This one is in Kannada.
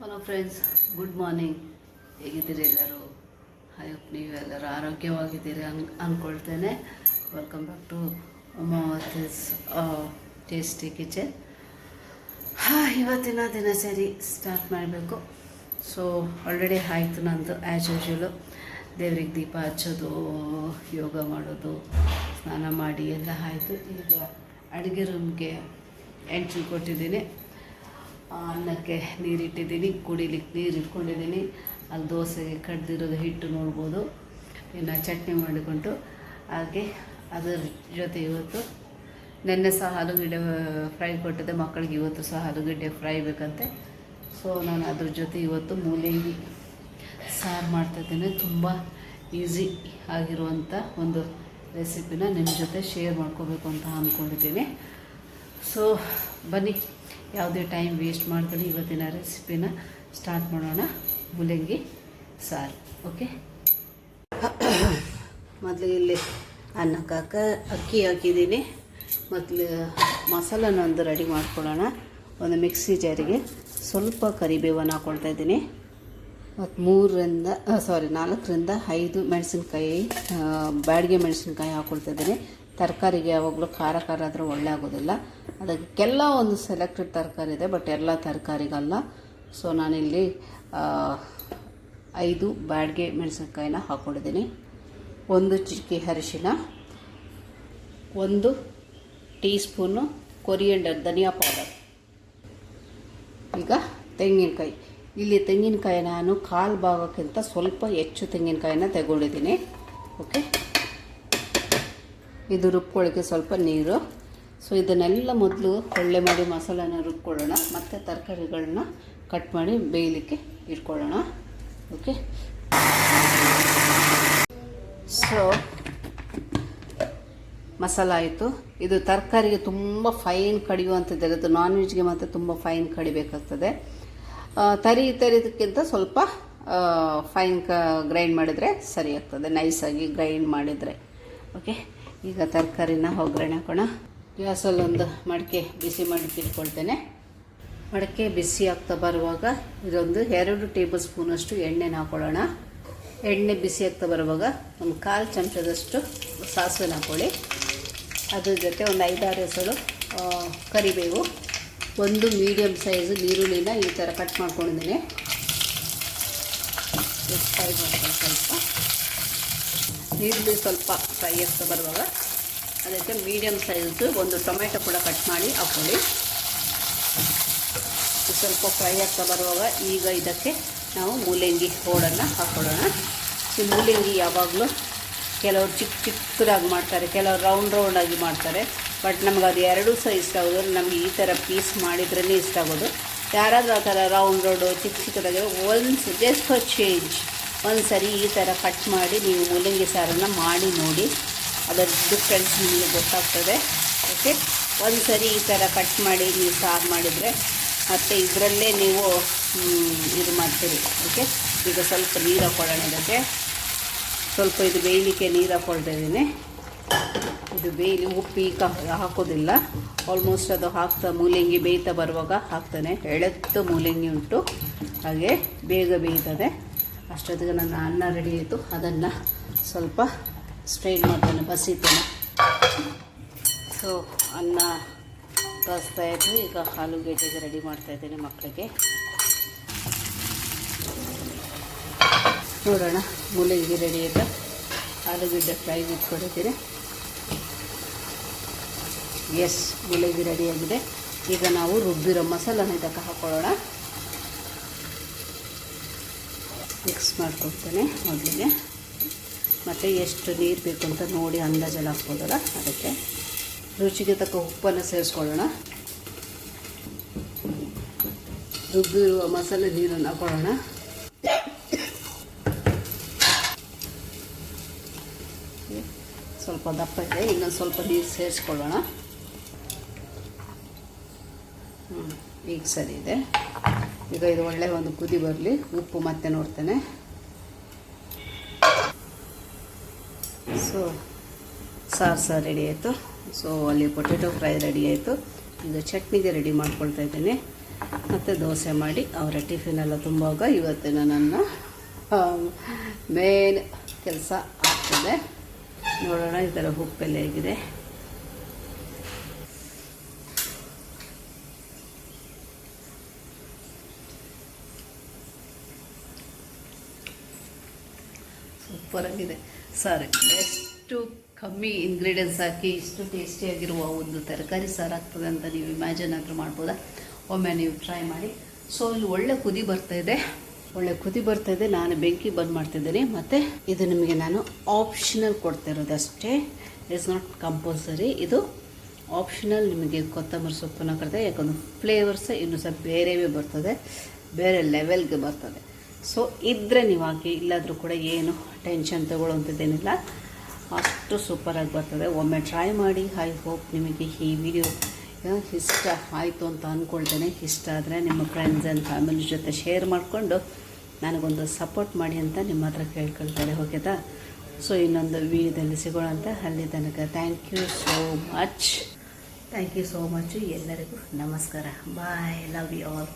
Hello friends, good morning. ಹೇಗಿದ್ದೀರಿ ಎಲ್ಲರೂ? ಐ ಹೋಪ್ ನೀವೆಲ್ಲರೂ ಆರೋಗ್ಯವಾಗಿದ್ದೀರಿ ಅಂದ್ಕೊಳ್ತೇನೆ. Welcome back to Umavati's tasty kitchen. ಇವತ್ತಿನ ದಿನಚರಿ ಸ್ಟಾರ್ಟ್ ಮಾಡಬೇಕು. ಸೊ ಆಲ್ರೆಡಿ ಆಯಿತು ನಂದು ಆ್ಯಸ್ ಯೂಶ್ವಲು. ದೇವ್ರಿಗೆ ದೀಪ ಹಚ್ಚೋದು, ಯೋಗ ಮಾಡೋದು, ಸ್ನಾನ ಮಾಡಿ ಎಲ್ಲ ಆಯಿತು. ಈಗ ಅಡುಗೆ ರೂಮ್ಗೆ ಎಂಟ್ರಿ ಕೊಟ್ಟಿದ್ದೀನಿ. ಅನ್ನಕ್ಕೆ ನೀರಿಟ್ಟಿದ್ದೀನಿ, ಕುಡಿಲಿಕ್ಕೆ ನೀರು ಇಟ್ಕೊಂಡಿದ್ದೀನಿ. ಅಲ್ಲಿ ದೋಸೆಗೆ ಕಡ್ದಿರೋದು ಹಿಟ್ಟು ನೋಡ್ಬೋದು. ಇನ್ನು ಚಟ್ನಿ ಮಾಡಿಕೊಂಡು ಹಾಗೆ ಅದರ ಜೊತೆ ಇವತ್ತು ನೆನ್ನೆ ಸಹ ಆಲೂಗಡ್ಡೆ ಫ್ರೈ ಕೊಟ್ಟಿದ್ದೆ ಮಕ್ಕಳಿಗೆ. ಇವತ್ತು ಸಹ ಆಲೂಗಡ್ಡೆ ಫ್ರೈ ಬೇಕಂತೆ. ಸೊ ನಾನು ಅದ್ರ ಜೊತೆ ಇವತ್ತು ಮೂಲಂಗಿ ಸಾರು ಮಾಡ್ತಾಯಿದ್ದೇನೆ. ತುಂಬ ಈಸಿ ಆಗಿರುವಂಥ ಒಂದು ರೆಸಿಪಿನ ನಿಮ್ಮ ಜೊತೆ ಶೇರ್ ಮಾಡ್ಕೋಬೇಕು ಅಂತ ಅಂದ್ಕೊಂಡಿದ್ದೀನಿ. ಸೊ ಬನ್ನಿ, ಯಾವುದೇ ಟೈಮ್ ವೇಸ್ಟ್ ಮಾಡ್ಕೊಂಡು ಇವತ್ತಿನ ರೆಸಿಪಿನ ಸ್ಟಾರ್ಟ್ ಮಾಡೋಣ. ಮೂಲಂಗಿ ಸಾರು. ಓಕೆ, ಮೊದಲು ಇಲ್ಲಿ ಅನ್ನಕ್ಕೆ ಅಕ್ಕಿ ಹಾಕಿದ್ದೀನಿ. ಮೊದಲು ಮಸಾಲನ ಒಂದು ರೆಡಿ ಮಾಡ್ಕೊಳ್ಳೋಣ. ಒಂದು ಮಿಕ್ಸಿ ಜಾರಿಗೆ ಸ್ವಲ್ಪ ಕರಿಬೇವನ್ನು ಹಾಕ್ಕೊಳ್ತಾಯಿದ್ದೀನಿ. ಮತ್ತು 4ರಿಂದ 5 ಮೆಣಸಿನ್ಕಾಯಿ, ಬ್ಯಾಡಿಗೆ ಮೆಣಸಿನ್ಕಾಯಿ ಹಾಕ್ಕೊಳ್ತಾಯಿದ್ದೀನಿ. ತರಕಾರಿಗೆ ಯಾವಾಗಲೂ ಖಾರ ಆದರೆ ಒಳ್ಳೆ ಆಗೋದಿಲ್ಲ. ಅದಕ್ಕೆಲ್ಲ ಒಂದು ಸೆಲೆಕ್ಟೆಡ್ ತರಕಾರಿ ಇದೆ, ಬಟ್ ಎಲ್ಲ ತರಕಾರಿಗಲ್ಲ. ಸೊ ನಾನಿಲ್ಲಿ 5 ಬ್ಯಾಡಿಗೆ ಮೆಣಸಿನ್ಕಾಯಿನ ಹಾಕ್ಕೊಂಡಿದ್ದೀನಿ. 1 ಚಿಟಿಕೆ ಅರಿಶಿನ, 1 ಟೀ ಸ್ಪೂನು ಕೊರಿಯಂಡರ್ ಧನಿಯಾ ಪೌಡರ್. ಈಗ ತೆಂಗಿನಕಾಯಿ. ಇಲ್ಲಿ ತೆಂಗಿನಕಾಯಿ ನಾನು 1/4 ಭಾಗಕ್ಕಿಂತ ಸ್ವಲ್ಪ ಹೆಚ್ಚು ತೆಂಗಿನಕಾಯಿನ ತಗೊಂಡಿದ್ದೀನಿ. ಓಕೆ, ಇದು ರುಬ್ಕೊಳ್ಳೋಕ್ಕೆ ಸ್ವಲ್ಪ ನೀರು. ಸೊ ಇದನ್ನೆಲ್ಲ ಮೊದಲು ಒಳ್ಳೆ ಮಾಡಿ ಮಸಾಲಾನ ರುಬ್ಕೊಳ್ಳೋಣ. ಮತ್ತು ತರಕಾರಿಗಳನ್ನ ಕಟ್ ಮಾಡಿ ಬೇಯಲಿಕ್ಕೆ ಇಟ್ಕೊಳ್ಳೋಣ. ಓಕೆ, ಸೊ ಮಸಾಲ ಆಯಿತು. ಇದು ತರಕಾರಿಗೆ ತುಂಬ ಫೈನ್ ಕಡಿಯುವಂಥದ್ದು. ಅದು ನಾನ್ ವೆಜ್ಗೆ ಮತ್ತು ತುಂಬ ಫೈನ್ ಕಡಿಬೇಕಾಗ್ತದೆ. ತರಿದಕ್ಕಿಂತ ಸ್ವಲ್ಪ ಫೈನ್ ಗ್ರೈಂಡ್ ಮಾಡಿದರೆ ಸರಿ ಆಗ್ತದೆ, ನೈಸಾಗಿ ಗ್ರೈಂಡ್ ಮಾಡಿದರೆ. ಓಕೆ, ಈಗ ತರಕಾರಿನ ಒಗ್ಗರಣೆ ಹಾಕೋಣ. ಗ್ಯಾಸಲ್ಲಿ ಒಂದು ಮಡಿಕೆ ಬಿಸಿ ಮಾಡಿ ಇಟ್ಕೊಳ್ತೇನೆ. ಮಡಿಕೆ ಬಿಸಿ ಆಗ್ತಾ ಬರುವಾಗ ಇದೊಂದು 2 ಟೇಬಲ್ ಸ್ಪೂನಷ್ಟು ಎಣ್ಣೆನ ಹಾಕೊಳ್ಳೋಣ. ಎಣ್ಣೆ ಬಿಸಿ ಆಗ್ತಾ ಬರುವಾಗ ಒಂದು 1/4 ಚಮಚದಷ್ಟು ಸಾಸಿವೆನ ಹಾಕ್ಕೊಳ್ಳಿ. ಅದ್ರ ಜೊತೆ ಒಂದು 5-6 ಎಸಳು ಕರಿಬೇವು, 1 ಮೀಡಿಯಮ್ ಸೈಜ್ ಈರುಳ್ಳಿನ ಈ ಥರ ಕಟ್ ಮಾಡ್ಕೊಂಡಿದ್ದೀನಿ. ಫ್ರೈ ಮಾಡ್ಕೊಂಡು ಸ್ವಲ್ಪ ಈರುಳ್ಳಿ ಸ್ವಲ್ಪ ಫ್ರೈ ಆಗ್ತಾ ಬರುವಾಗ ಅದಕ್ಕೆ ಮೀಡಿಯಮ್ ಸೈಜ್ದು 1 ಟೊಮೆಟೊ ಕೂಡ ಕಟ್ ಮಾಡಿ ಹಾಕ್ಕೊಳ್ಳಿ. ಸ್ವಲ್ಪ ಫ್ರೈ ಆಗ್ತಾ ಬರುವಾಗ ಈಗ ಇದಕ್ಕೆ ನಾವು ಮೂಲಂಗಿ ಹೋಳನ್ನು ಹಾಕ್ಕೊಳ್ಳೋಣ. ಈ ಮೂಲಂಗಿ ಯಾವಾಗಲೂ ಕೆಲವರು ಚಿಕ್ಕದಾಗಿ ಮಾಡ್ತಾರೆ, ಕೆಲವರು ರೌಂಡಾಗಿ ಮಾಡ್ತಾರೆ. ಬಟ್ ನಮ್ಗೆ ಅದು ಎರಡೂ ಸಹ ಇಷ್ಟ ಆಗೋದು. ನಮಗೆ ಈ ಥರ ಪೀಸ್ ಮಾಡಿದ್ರೇ ಇಷ್ಟ ಆಗೋದು. ಯಾರಾದರೂ ಆ ಥರ ರೌಂಡು ಚಿಕ್ಕದಾಗಿರೋ ಒನ್ಸ್ ಜಸ್ಟ್ ಫಾರ್ ಚೇಂಜ್ ಒಂದು ಸರಿ ಈ ಥರ ಕಟ್ ಮಾಡಿ ನೀವು ಮೂಲಂಗಿ ಸಾರನ್ನು ಮಾಡಿ ನೋಡಿ, ಅದರ ಡಿಫ್ರೆನ್ಸ್ ನಿಮಗೆ ಗೊತ್ತಾಗ್ತದೆ. ಓಕೆ, ಒಂದು ಸರಿ ಈ ಥರ ಕಟ್ ಮಾಡಿ ನೀವು ಸಾರು ಮಾಡಿದರೆ ಮತ್ತು ಇದರಲ್ಲೇ ನೀವು ಇದು ಮಾಡ್ತೀರಿ. ಓಕೆ, ಈಗ ಸ್ವಲ್ಪ ನೀರು ಹಾಕ್ಕೊಳ್ಳೋಣ. ಇದಕ್ಕೆ ಸ್ವಲ್ಪ ಇದು ಬೇಯಲಿಕ್ಕೆ ನೀರು ಹಾಕ್ಕೊಳ್ತಾ ಇದ್ದೀನಿ. ಇದು ಬೇಯಲಿ, ಉಪ್ಪು ಈಗ ಹಾಕೋದಿಲ್ಲ. ಆಲ್ಮೋಸ್ಟ್ ಅದು ಹಾಕ್ತಾ ಮೂಲಂಗಿ ಬೇಯ್ತಾ ಬರುವಾಗ ಹಾಕ್ತಾನೆ. ಎಳೆತ್ತು ಮೂಲಂಗಿ ಉಂಟು, ಹಾಗೆ ಬೇಗ ಬೇಯ್ತದೆ. ಅಷ್ಟೊತ್ತಿಗೆ ನನ್ನ ಅನ್ನ ರೆಡಿ ಆಯಿತು. ಅದನ್ನು ಸ್ವಲ್ಪ ಸ್ಟ್ರೈನ್ ಮಾಡ್ತೇನೆ, ಬಸಿತೇನೆ. ಸೊ ಅನ್ನ ಬಸ್ತಾಯಿದ್ದು ಈಗ ಆಲೂಗೆಡ್ಡೆಗೆ ರೆಡಿ ಮಾಡ್ತಾಯಿದ್ದೇನೆ ಮಕ್ಕಳಿಗೆ. ನೋಡೋಣ, ಮೂಲಂಗಿ ರೆಡಿ ಆಯಿತು. ಆಲೂಗೆಡ್ಡೆ ಫ್ರೈ ಇಟ್ಕೊಂಡಿದ್ದೀನಿ. ಎಸ್, ಮೂಲಂಗಿ ರೆಡಿಯಾಗಿದೆ. ಈಗ ನಾವು ರುಬ್ಬಿರೋ ಮಸಾಲನ ಇದಕ್ಕೆ ಹಾಕ್ಕೊಳ್ಳೋಣ. ಮಿಕ್ಸ್ ಮಾಡ್ಕೊಡ್ತೇನೆ ಮೊದಲಿಗೆ. ಮತ್ತು ಎಷ್ಟು ನೀರು ಬೇಕು ಅಂತ ನೋಡಿ ಅಂದಾಜಲ್ಲಿ ಹಾಕ್ಬೋದಲ್ಲ, ಅದಕ್ಕೆ ರುಚಿಗೆ ತಕ್ಕ ಉಪ್ಪನ್ನು ಸೇರಿಸ್ಕೊಳ್ಳೋಣ. ರುಬ್ಬಿರುವ ಮಸಾಲೆ ನೀರನ್ನು ಹಾಕೊಳ್ಳೋಣ. ಸ್ವಲ್ಪ ದಪ್ಪ ಇದೆ, ಇನ್ನೊಂದು ಸ್ವಲ್ಪ ನೀರು ಸೇರಿಸ್ಕೊಳ್ಳೋಣ. ಈಗ ಸರಿ ಇದೆ. ಈಗ ಇದು ಒಳ್ಳೆ ಒಂದು ಕುದಿ ಬರಲಿ. ಉಪ್ಪು ಮತ್ತೆ ನೋಡ್ತೇನೆ. ಸೊ ಸಾರು ರೆಡಿ ಆಯಿತು. ಸೊ ಅಲ್ಲಿ ಪೊಟೆಟೊ ಫ್ರೈ ರೆಡಿ ಆಯಿತು. ಈಗ ಚಟ್ನಿಗೆ ರೆಡಿ ಮಾಡ್ಕೊಳ್ತಾ ಇದ್ದೀನಿ. ಮತ್ತು ದೋಸೆ ಮಾಡಿ ಅವರ ಟಿಫಿನೆಲ್ಲ ತುಂಬುವಾಗ ಇವತ್ತಿನ ನನ್ನ ಮೇನ್ ಕೆಲಸ ಆಗ್ತದೆ. ನೋಡೋಣ ಇದರ ಉಪ್ಪೆಲ್ಲ ಹೇಗಿದೆ. ಸೂಪರಾಗಿದೆ ಸಾರು. ಎಷ್ಟು ಕಮ್ಮಿ ಇಂಗ್ರೀಡಿಯೆಂಟ್ಸ್ ಹಾಕಿ ಇಷ್ಟು ಟೇಸ್ಟಿಯಾಗಿರುವ ಒಂದು ತರಕಾರಿ ಸಾರು ಆಗ್ತದೆ ಅಂತ ನೀವು ಇಮ್ಯಾಜಿನ್ ಆದರೂ ಮಾಡ್ಬೋದಾ? ಒಮ್ಮೆ ನೀವು ಟ್ರೈ ಮಾಡಿ. ಸೊ ಇಲ್ಲಿ ಒಳ್ಳೆ ಕುದಿ ಬರ್ತಾಯಿದೆ. ನಾನು ಬೆಂಕಿ ಬಂದ್ ಮಾಡ್ತಿದ್ದೀನಿ. ಮತ್ತು ಇದು ನಿಮಗೆ ನಾನು ಆಪ್ಷನಲ್ ಕೊಡ್ತಿರೋದಷ್ಟೇ, ಇಟ್ಸ್ ನಾಟ್ ಕಂಪಲ್ಸರಿ. ಇದು ಆಪ್ಷನಲ್. ನಿಮಗೆ ಕೊತ್ತಂಬರಿ ಸೊಪ್ಪನ್ನು ಕಡಿದೆ, ಯಾಕಂದ್ರೆ ಫ್ಲೇವರ್ಸ್ ಇನ್ನೂ ಸ್ವಲ್ಪ ಬೇರೆವೇ ಬರ್ತದೆ, ಬೇರೆ ಲೆವೆಲ್ಗೆ ಬರ್ತದೆ. ಸೊ ಇದ್ದರೆ ನೀವು ಹಾಕಿ, ಇಲ್ಲಾದರೂ ಕೂಡ ಏನು ಟೆನ್ಷನ್ ತಗೊಳ್ಳೋಂಥದ್ದೇನಿಲ್ಲ, ಅಷ್ಟು ಸೂಪರಾಗಿ ಬರ್ತದೆ. ಒಮ್ಮೆ ಟ್ರೈ ಮಾಡಿ. ಐ ಹೋಪ್ ನಿಮಗೆ ಈ ವಿಡಿಯೋ ಇಷ್ಟ ಆಯಿತು ಅಂತ ಅಂದ್ಕೊಳ್ತೇನೆ. ಇಷ್ಟ ಆದರೆ ನಿಮ್ಮ ಫ್ರೆಂಡ್ಸ್ ಆ್ಯಂಡ್ ಫ್ಯಾಮಿಲಿ ಜೊತೆ ಶೇರ್ ಮಾಡಿಕೊಂಡು ನನಗೊಂದು ಸಪೋರ್ಟ್ ಮಾಡಿ ಅಂತ ನಿಮ್ಮ ಹತ್ರ ಕೇಳ್ಕೊಳ್ತಾರೆ. ಓಕೆದಾ? ಸೊ ಇನ್ನೊಂದು ವಿಡಿಯೋದಲ್ಲಿ ಸಿಗೋಣ ಅಂತ. ಅಲ್ಲಿ ತನಕ ಥ್ಯಾಂಕ್ ಯು ಸೋ ಮಚ್. ಎಲ್ಲರಿಗೂ ನಮಸ್ಕಾರ. ಬಾಯ್. Love you all.